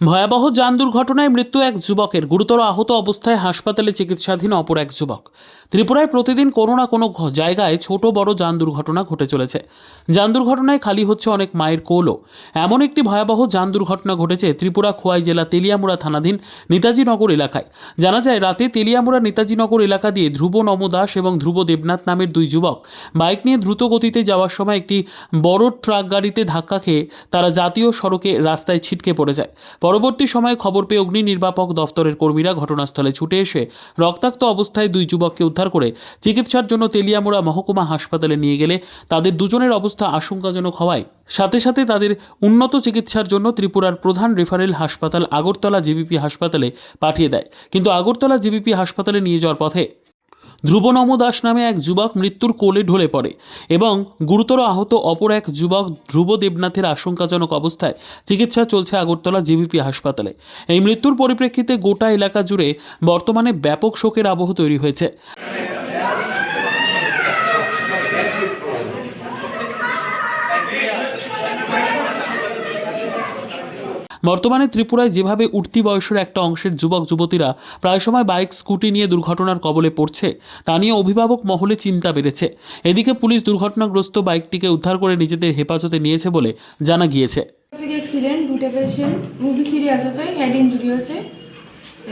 ভয়াবহ যান দুর্ঘটনায় মৃত্যু এক যুবকের, গুরুতর আহত অবস্থায় হাসপাতালে চিকিৎসাধীন অপর এক যুবক। ত্রিপুরায় প্রতিদিন কোনো না কোনো জায়গায় ছোট বড় যান দুর্ঘটনা ঘটে চলেছে। যান দুর্ঘটনায় খালি হচ্ছে অনেক মায়ের কোলও। এমন একটি ভয়াবহ যান দুর্ঘটনা ঘটেছে ত্রিপুরা খোয়াই জেলা তেলিয়ামুড়া থানাধীন নেতাজিনগর এলাকায়। জানা যায়, রাতে তেলিয়ামুড়া নেতাজিনগর এলাকা দিয়ে ধ্রুব নম দাস এবং ধ্রুব দেবনাথ নামের দুই যুবক বাইক নিয়ে দ্রুত গতিতে যাওয়ার সময় একটি বড় ট্রাক গাড়িতে ধাক্কা খেয়ে তারা জাতীয় সড়কে রাস্তায় ছিটকে পড়ে যায়। পরবর্তী সময়ে খবর পেয়ে অগ্নি নির্বাপক দফতরের কর্মীরা ঘটনাস্থলে ছুটে এসে রক্তাক্ত অবস্থায় দুই যুবককে উদ্ধার করে চিকিৎসার জন্য তেলিয়ামুড়া মহকুমা হাসপাতালে নিয়ে গেলে তাদের দুজনের অবস্থা আশঙ্কাজনক হওয়ায় সাথে সাথে তাদের উন্নত চিকিৎসার জন্য ত্রিপুরার প্রধান রেফারেল হাসপাতাল আগরতলা জিবিপি হাসপাতালে পাঠিয়ে দেয়। কিন্তু আগরতলা জিবিপি হাসপাতালে নিয়ে যাওয়ার পথে ধ্রুব নম দাস নামে এক যুবক মৃত্যুর কোলে ঢলে পড়ে এবং গুরুতর আহত অপর এক যুবক ধ্রুব দেবনাথের আশঙ্কাজনক অবস্থায় চিকিৎসা চলছে আগরতলা জিবিপি হাসপাতালে। এই মৃত্যুর পরিপ্রেক্ষিতে গোটা এলাকা জুড়ে বর্তমানে ব্যাপক শোকের আবহ তৈরি হয়েছে। বর্তমানে ত্রিপুরায় যেভাবে উঠতি বয়সের একটা অংশের যুবক যুবতীরা প্রায় সময় বাইক স্কুটি নিয়ে দুর্ঘটনার কবলে পড়ছে, তা নিয়ে অভিভাবক মহলে চিন্তা বেড়েছে। এদিকে পুলিশ দুর্ঘটনাগ্রস্ত বাইকটিকে উদ্ধার করে নিজেদের হেফাজতে নিয়েছে বলে জানা গিয়েছে। ট্রাফিক অ্যাক্সিডেন্ট, দুটো পেশেন্ট খুবই সিরিয়াস আছে, হেড ইঞ্জুরি আছে।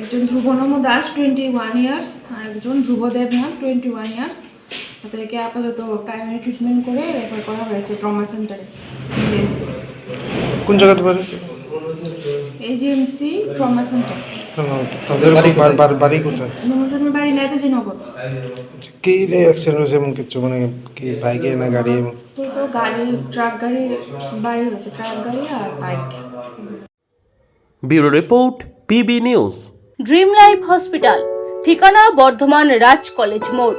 একজন ধ্রুব নম দাস 21 ইয়ার্স আর একজন ধ্রুব দেবনাথ 21 ইয়ার্স। তাদেরকে আপাতত প্রাইমারি ট্রিটমেন্ট করে রেফার করা হয়েছে ট্রমা সেন্টারে। কোন জায়গাতে বাড়ি? AGMC trauma centre. তাদের বাড়ি কোথায়? নুরজনের বাড়ি নেতাজিনগর। কি অ্যাক্সিডেন্ট হয়েছে এমন কিছু, মানে কি বাইকে না গাড়ি? তো গাড়ি, ট্রাক গাড়ি বাড়ি হয়েছে, ট্রাক গাড়ি আর bike. Bureau report, PB news. Dream life hospital, ঠিকানা বর্ধমান রাজ কলেজ মোড়।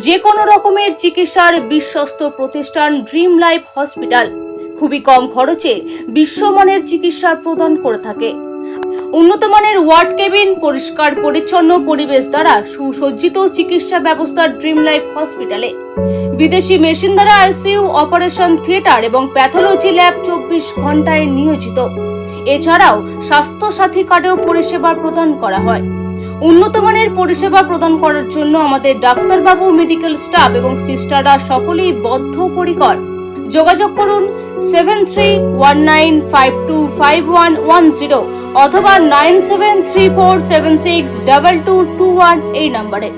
যে কোনো রকমের চিকিৎসার বিশ্বস্ত প্রতিষ্ঠান ড্রিম লাইফ হসপিটাল খুবই কম খরচে বিশ্বমানের চিকিৎসা প্রদান করে থাকে। উন্নত মানের ওয়ার্ড কেবিন, পরিষ্কার পরিচ্ছন্ন পরিবেশ দ্বারা সুসজ্জিত চিকিৎসা ব্যবস্থা ড্রিম লাইফ হসপিটালে। বিদেশি মেশিন দ্বারা আইসিইউ, অপারেশন থিয়েটার এবং প্যাথোলজি ল্যাব 24 ঘন্টায় নিয়োজিত। এছাড়াও স্বাস্থ্য সাথী কার্ডেও পরিষেবা প্রদান করা হয়। উন্নত মানের পরিষেবা প্রদান করার জন্য আমাদের ডাক্তারবাবু, মেডিকেল স্টাফ এবং সিস্টাররা সকলেই বদ্ধপরিকর। যোগাযোগ করুন 7319525110 অথবা 9734762221 এই নম্বরে।